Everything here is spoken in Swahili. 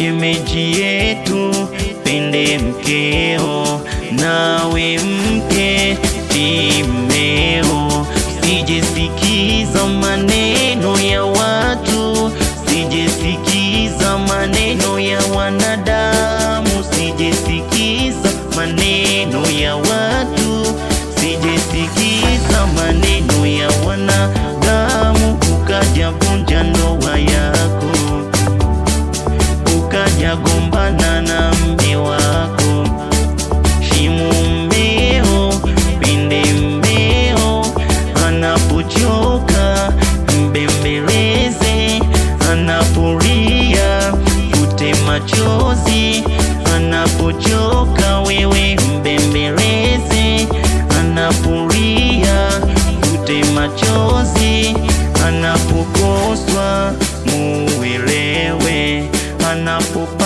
shemeji yetu, pende mkeo, nawe mke timeo. Sijesikiza maneno ya watu, sijesikiza maneno ya wanadamu, sijesikiza maneno ya watu, sijesikiza maneno ya wanadamu. Ukaja vunja ndoa yako, ukaja gombana na mme wako. Shimu mmeo, pinde mmeo, anapochoka mbembeleze, anapolia fute machozi, anapochoka wewe mbembeleze, anapolia fute machozi, anapokoswa muelewe, anapopa